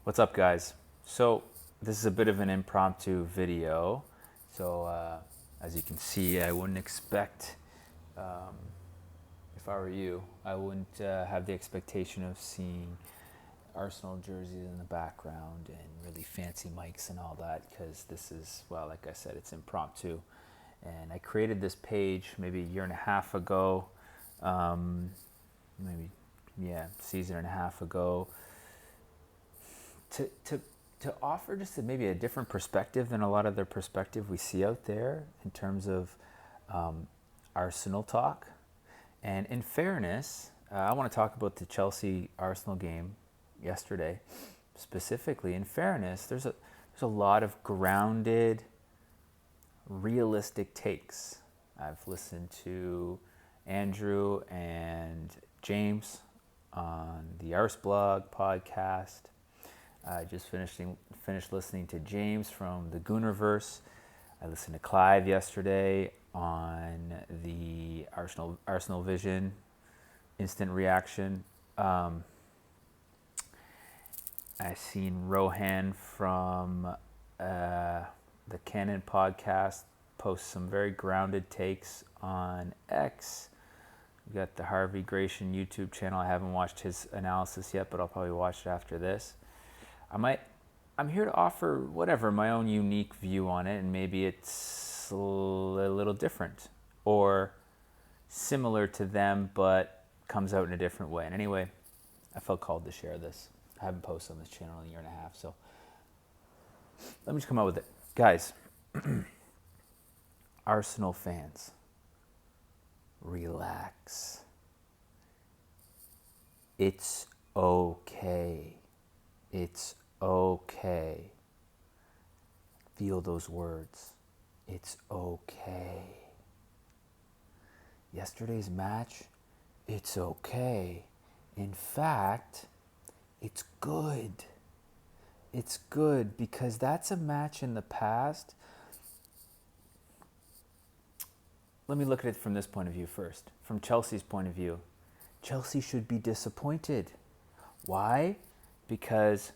What's up, guys? So this is a bit of an impromptu video. As you can see, I wouldn't expect, if I were you, I wouldn't have the expectation of seeing Arsenal jerseys in the background and really fancy mics and all that, because this is, well, like I said, it's impromptu. And I created this page maybe a year and a half ago, maybe, yeah, season and a half ago, to offer just maybe a different perspective than a lot of the perspective we see out there in terms of Arsenal talk. And in fairness, I want to talk about the Chelsea Arsenal game yesterday specifically. In fairness, there's a lot of grounded, realistic takes. I've listened to Andrew and James on the Ars Blog podcast. I just finished listening to James from the Goonerverse. I listened to Clive yesterday on the Arsenal Vision instant reaction. I've seen Rohan from the Canon podcast post some very grounded takes on X. We've got the Harvey Gratian YouTube channel. I haven't watched his analysis yet, but I'll probably watch it after this. I'm here to offer whatever, my own unique view on it, and maybe it's a little different or similar to them, but comes out in a different way. And anyway, I felt called to share this. I haven't posted on this channel in a year and a half, so let me just come out with it. Guys, Arsenal fans, relax. It's okay. It's okay. Feel those words. It's okay. Yesterday's match, it's okay. In fact, it's good. It's good because that's a match in the past. Let me look at it from this point of view first. From Chelsea's point of view, Chelsea should be disappointed. Why? Because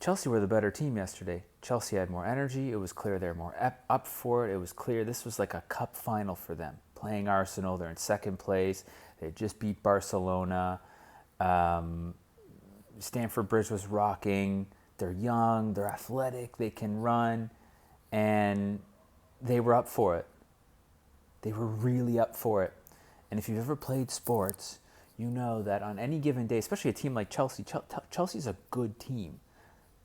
Chelsea were the better team yesterday. Chelsea had more energy. It was clear they were more up for it. It was clear this was like a cup final for them. Playing Arsenal, they're in second place. They had just beat Barcelona. Stamford Bridge was rocking. They're young. They're athletic. They can run. And they were up for it. They were really up for it. And if you've ever played sports, you know that on any given day, especially a team like Chelsea, Chelsea's a good team.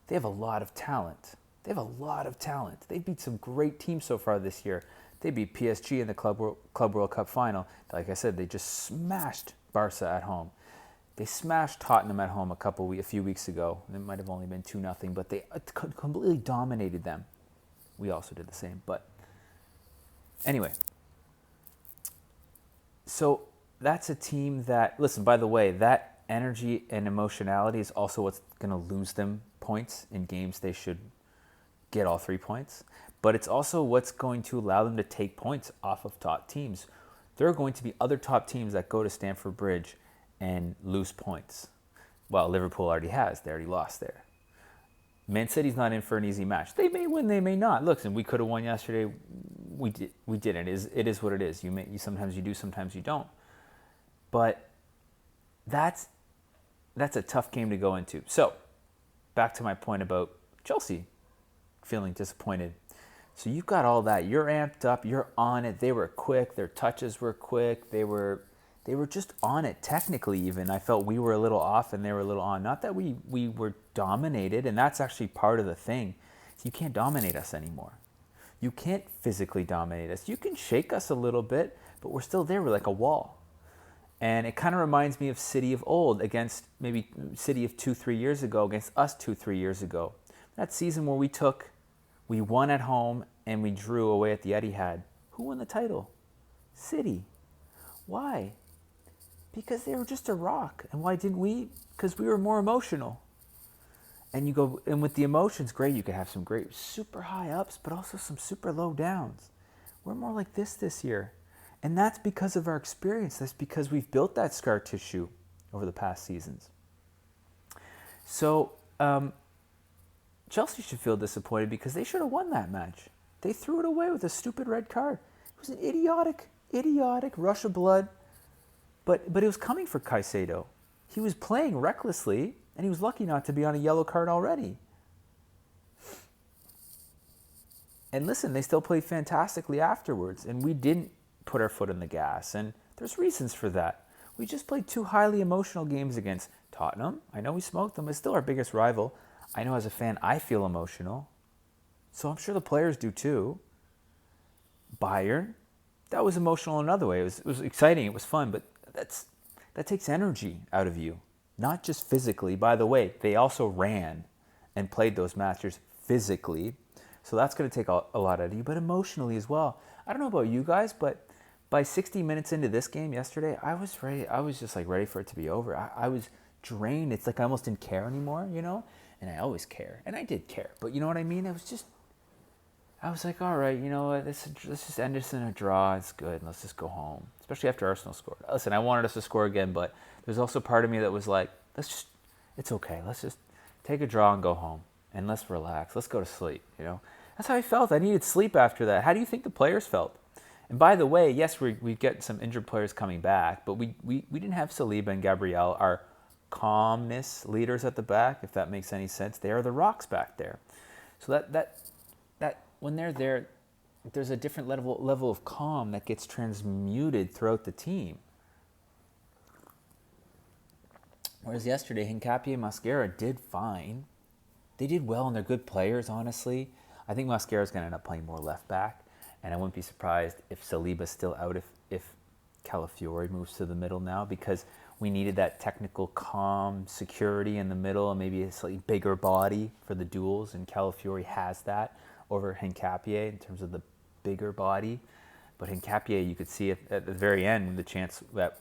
They have a lot of talent. They beat some great teams so far this year. They beat PSG in the Club World Cup final. Like I said, they just smashed Barca at home. They smashed Tottenham at home a few weeks ago. It might have only been 2-0, but they completely dominated them. We also did the same. But anyway, so that's a team that, listen, by the way, that energy and emotionality is also what's going to lose them points in games they should get all 3 points. But it's also what's going to allow them to take points off of top teams. There are going to be other top teams that go to Stamford Bridge and lose points. Well, Liverpool already has. They already lost there. Man City's not in for an easy match. They may win, they may not. Look, and we could have won yesterday. We didn't. It is what it is. You sometimes you do, sometimes you don't. But that's a tough game to go into. So, back to my point about Chelsea feeling disappointed. So you've got all that. You're amped up. You're on it. They were quick. Their touches were quick. They were just on it technically even. I felt we were a little off and they were a little on. Not that we were dominated, and that's actually part of the thing. You can't dominate us anymore. You can't physically dominate us. You can shake us a little bit, but we're still there. We're like a wall. And it kind of reminds me of City of old against maybe City of 2-3 years ago against us 2-3 years ago. That season where we won at home and we drew away at the Etihad. Who won the title? City. Why? Because they were just a rock. And why didn't we? Because we were more emotional. And with the emotions, great, you could have some great super high ups, but also some super low downs. We're more like this year. And that's because of our experience. That's because we've built that scar tissue over the past seasons. So Chelsea should feel disappointed because they should have won that match. They threw it away with a stupid red card. It was an idiotic rush of blood. But it was coming for Caicedo. He was playing recklessly, and he was lucky not to be on a yellow card already. And listen, they still played fantastically afterwards, and we didn't put our foot on the gas. And there's reasons for that. We just played two highly emotional games against Tottenham. I know we smoked them, but it's still our biggest rival. I know as a fan, I feel emotional. So I'm sure the players do too. Bayern, that was emotional in another way. It was exciting, it was fun, but that takes energy out of you. Not just physically. By the way, they also ran and played those matches physically. So that's going to take a lot out of you, but emotionally as well. I don't know about you guys, but by 60 minutes into this game yesterday, I was ready. I was just like ready for it to be over. I was drained. It's like I almost didn't care anymore, you know? And I always care. And I did care. But you know what I mean? I was like, all right, you know what? Let's just end this in a draw. It's good. Let's just go home. Especially after Arsenal scored. Listen, I wanted us to score again, but there's also part of me that was like, it's okay. Let's just take a draw and go home. And let's relax. Let's go to sleep, you know? That's how I felt. I needed sleep after that. How do you think the players felt? And by the way, yes, we get some injured players coming back, but we didn't have Saliba and Gabriel, our calmness leaders at the back, if that makes any sense. They are the rocks back there. So that when they're there, there's a different level of calm that gets transmuted throughout the team. Whereas yesterday, Hincapié and Mosquera did fine. They did well, and they're good players, honestly. I think Mosquera's going to end up playing more left back, and I wouldn't be surprised if Saliba's still out if Calafiori moves to the middle now, because we needed that technical, calm security in the middle and maybe a slightly bigger body for the duels, and Calafiori has that over Hincapié in terms of the bigger body. But Hincapié, you could see it at the very end, the chance that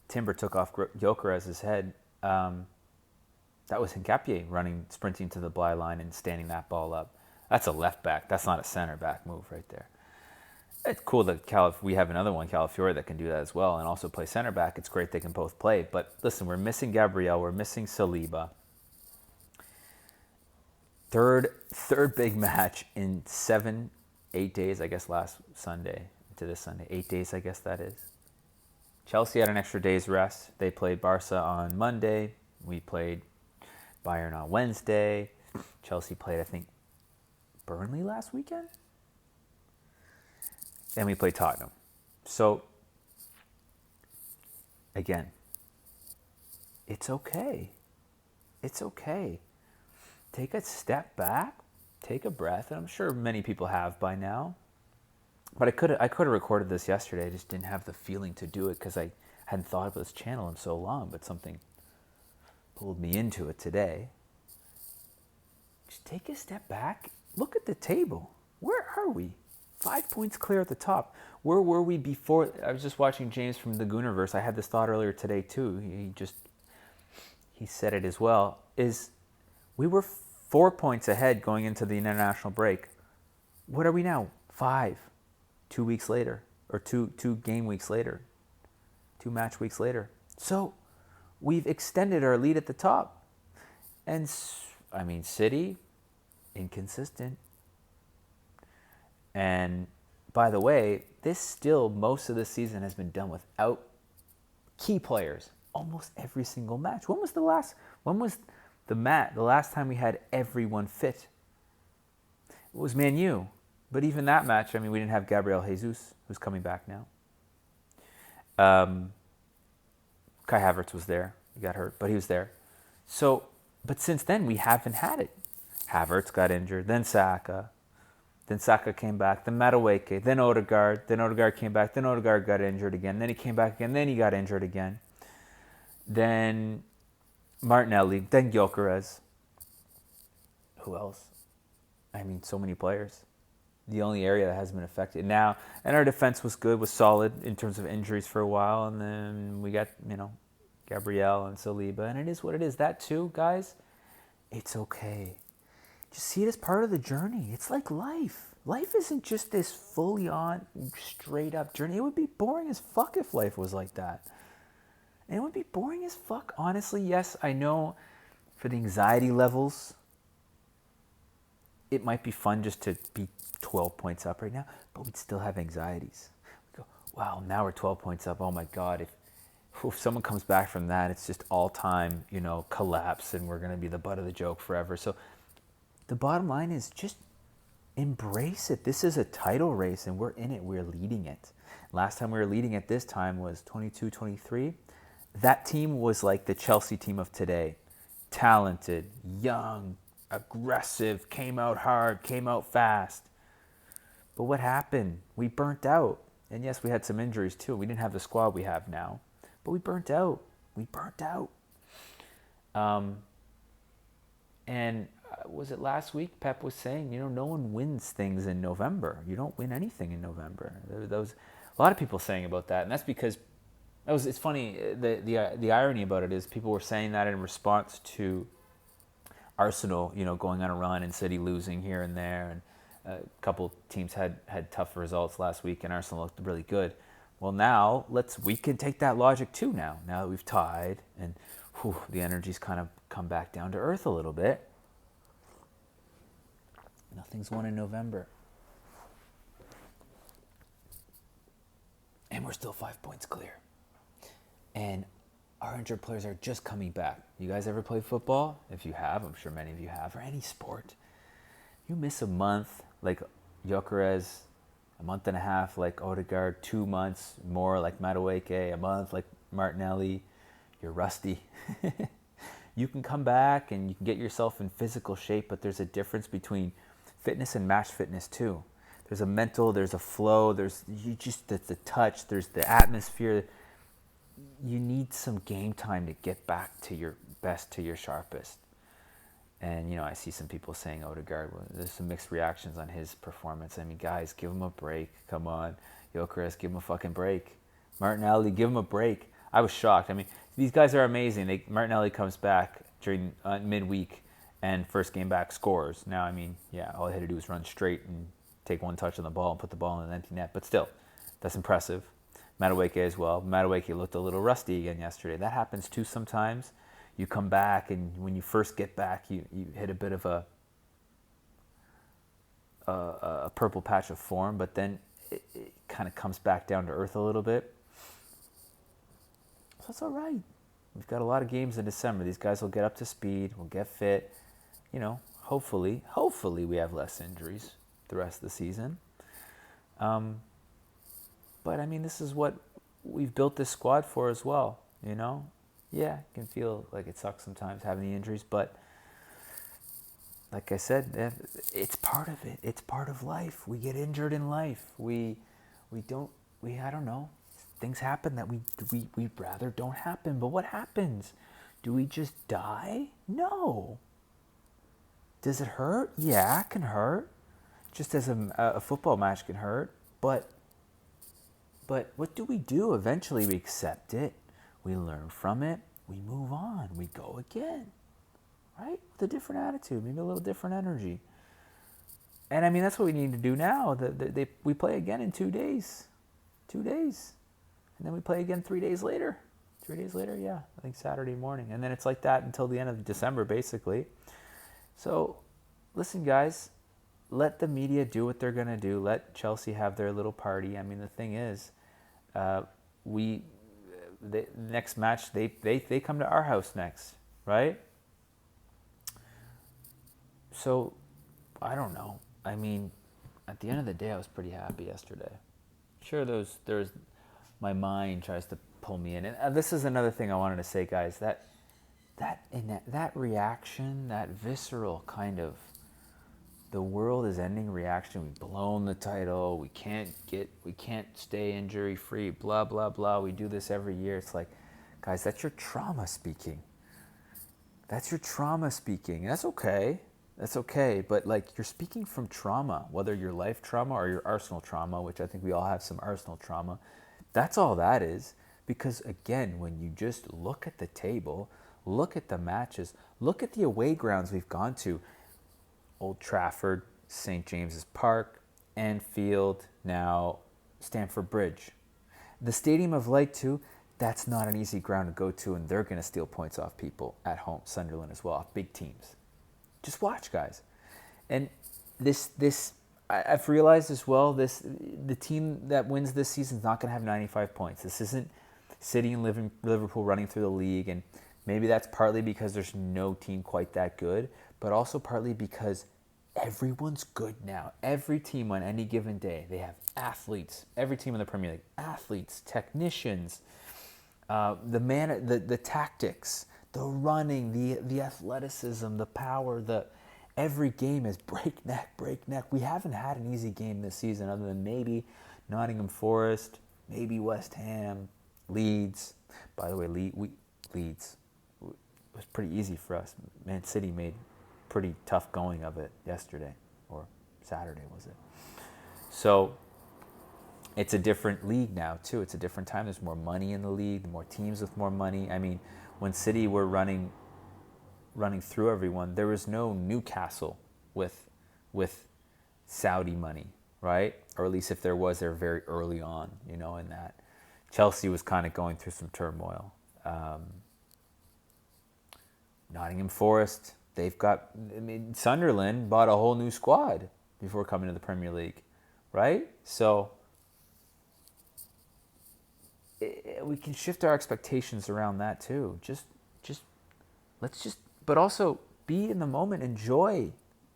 Timber took off Gyökeres's head. That was Hincapié sprinting to the bly line and standing that ball up. That's a left back. That's not a center back move right there. It's cool that we have another one, Calafiori, that can do that as well and also play center back. It's great they can both play. But listen, we're missing Gabriel. We're missing Saliba. Third big match in 8 days, I guess, last Sunday to this Sunday. 8 days, I guess that is. Chelsea had an extra day's rest. They played Barca on Monday. We played Bayern on Wednesday. Chelsea played, I think, Burnley last weekend. And we played Tottenham. So, again, it's okay. It's okay. Take a step back, take a breath, and I'm sure many people have by now. But I could have recorded this yesterday. I just didn't have the feeling to do it because I hadn't thought of this channel in so long, but something pulled me into it today. Just take a step back. Look at the table. Where are we? 5 points clear at the top. Where were we before? I was just watching James from the Goonerverse. I had this thought earlier today too. He said it as well. We were 4 points ahead going into the international break. What are we now? 5. 2 weeks later, or two game weeks later, 2 match weeks later. So we've extended our lead at the top. And I mean, City, inconsistent. And by the way, most of the season has been done without key players. Almost every single match. When was the last time we had everyone fit? It was Man U. But even that match, I mean, we didn't have Gabriel Jesus, who's coming back now. Kai Havertz was there. He got hurt, but he was there. So, but since then, we haven't had it. Havertz got injured, then Saka. Then Saka came back, then Madueke, then Odegaard. Then Odegaard came back, then Odegaard got injured again. Then he came back again, then he got injured again. Then Martinelli, then Gyökeres. Who else? I mean, so many players. The only area that hasn't been affected now, and our defense was solid in terms of injuries for a while, and then we got, Gabriel and Saliba, and it is what it is. That too, guys, it's okay. Just see it as part of the journey. It's like life. Life isn't just this fully on, straight up journey. It would be boring as fuck if life was like that. And it would be boring as fuck, honestly. Yes, I know for the anxiety levels, it might be fun just to be 12 points up right now, but we'd still have anxieties. We go, wow, now we're 12 points up. Oh my God, if someone comes back from that, it's just all-time, collapse, and we're going to be the butt of the joke forever. So the bottom line is just embrace it. This is a title race, and we're in it. We're leading it. Last time we were leading it this time was 22-23. That team was like the Chelsea team of today. Talented, young, aggressive, came out hard, came out fast. But what happened? We burnt out. And yes, we had some injuries too. We didn't have the squad we have now. But we burnt out. And was it last week? Pep was saying, no one wins things in November. You don't win anything in November. There was a lot of people saying about that. And that's because it's funny. The irony about it is people were saying that in response to Arsenal, going on a run and City losing here and there, and a couple teams had tough results last week, and Arsenal looked really good. Well, now we can take that logic too. Now that we've tied, and the energy's kind of come back down to earth a little bit. Nothing's won in November, and we're still 5 points clear. And our injured players are just coming back. You guys ever play football? If you have, I'm sure many of you have, or any sport. You miss a month like Gyökeres, a month and a half like Odegaard, 2 months more like Madueke, a month like Martinelli. You're rusty. You can come back and you can get yourself in physical shape, but there's a difference between fitness and match fitness too. There's a mental, there's a flow, there's the touch, there's the atmosphere. You need some game time to get back to your best, to your sharpest. And, I see some people saying Odegaard, there's some mixed reactions on his performance. I mean, guys, give him a break. Come on. Gyökeres, give him a fucking break. Martinelli, give him a break. I was shocked. I mean, these guys are amazing. Martinelli comes back during midweek and first game back scores. Now, I mean, all he had to do was run straight and take one touch on the ball and put the ball in an empty net. But still, that's impressive. Madueke as well. Madueke looked a little rusty again yesterday. That happens too sometimes. You come back, and when you first get back, you hit a bit of a purple patch of form, but then it kind of comes back down to earth a little bit. So it's all right. We've got a lot of games in December. These guys will get up to speed, will get fit. Hopefully we have less injuries the rest of the season. But, I mean, this is what we've built this squad for as well, Yeah, it can feel like it sucks sometimes having the injuries, but like I said, it's part of it. It's part of life. We get injured in life. I don't know. Things happen that we'd rather don't happen. But what happens? Do we just die? No. Does it hurt? Yeah, it can hurt. Just as a football match can hurt. But what do we do? Eventually we accept it. We learn from it. We move on. We go again. Right? With a different attitude. Maybe a little different energy. And I mean, that's what we need to do now. We play again in 2 days. 2 days. And then we play again 3 days later. 3 days later, yeah. I think Saturday morning. And then it's like that until the end of December, basically. So, listen, guys. Let the media do what they're going to do. Let Chelsea have their little party. I mean, the thing is, the next match, they come to our house next, right? So, I don't know. I mean, at the end of the day, I was pretty happy yesterday. Sure, there's my mind tries to pull me in, and this is another thing I wanted to say, guys. That reaction, that visceral kind of, the world is ending reaction. We've blown the title. We can't stay injury free. Blah blah blah. We do this every year. It's like, guys, that's your trauma speaking. That's your trauma speaking. That's okay. That's okay. But like, you're speaking from trauma, whether your life trauma or your Arsenal trauma, which I think we all have some Arsenal trauma. That's all that is. Because again, when you just look at the table, look at the matches, look at the away grounds we've gone to. Old Trafford, St. James's Park, Anfield, now Stamford Bridge. The Stadium of Light too, that's not an easy ground to go to, and they're going to steal points off people at home, Sunderland as well, off big teams. Just watch, guys. And I've realized as well, the team that wins this season is not going to have 95 points. This isn't City and Liverpool running through the league, and maybe that's partly because there's no team quite that good, but also partly because everyone's good now. Every team on any given day, they have athletes. Every team in the Premier League, athletes, technicians, the tactics, the running, the athleticism, the power, every game is breakneck. We haven't had an easy game this season other than maybe Nottingham Forest, maybe West Ham, Leeds. By the way, Leeds was pretty easy for us. Man City made pretty tough going of it yesterday, or Saturday was it. So it's a different league now too. It's a different time. There's more money in the league, more teams with more money. I mean, when City were running through everyone, there was no Newcastle with Saudi money, right? Or at least if there was, they're very early on, in that. Chelsea was kind of going through some turmoil. Nottingham Forest, Sunderland bought a whole new squad before coming to the Premier League, right? So we can shift our expectations around that too. But also be in the moment, enjoy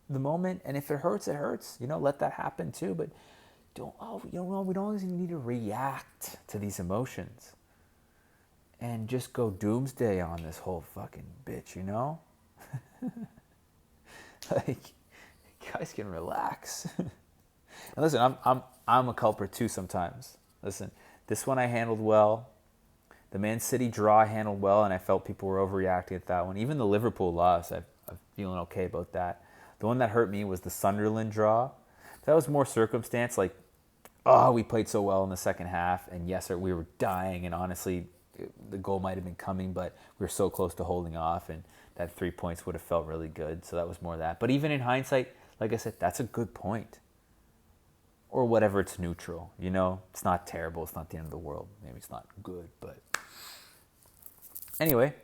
the moment, and if it hurts, it hurts. Let that happen too. But we don't always need to react to these emotions and just go doomsday on this whole fucking bitch, Like, guys can relax. And listen, I'm a culprit too sometimes. Listen, this one I handled well. The Man City draw I handled well, and I felt people were overreacting at that one. Even the Liverpool loss, I'm feeling okay about that. The one that hurt me was the Sunderland draw. That was more circumstance, like, we played so well in the second half, and yes, we were dying, and honestly, the goal might have been coming, but we were so close to holding off, and that 3 points would have felt really good. So that was more that. But even in hindsight, like I said, that's a good point. Or whatever, it's neutral. It's not terrible. It's not the end of the world. Maybe it's not good, but anyway,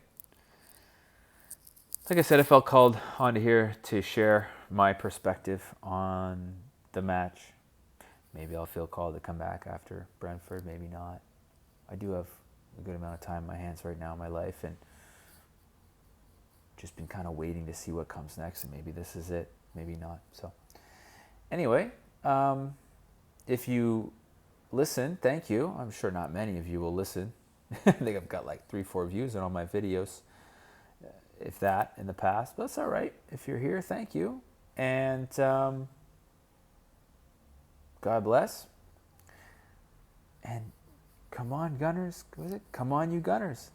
like I said, I felt called onto here to share my perspective on the match. Maybe I'll feel called to come back after Brentford. Maybe not. I do have a good amount of time in my hands right now in my life, and just been kind of waiting to see what comes next, and maybe this is it, maybe not. So anyway, if you listen, thank you. I'm sure not many of you will listen. I think I've got like 3-4 views on all my videos, if that, in the past. But that's all right. If you're here, thank you. And God bless. And come on, Gunners. Come on, you Gunners.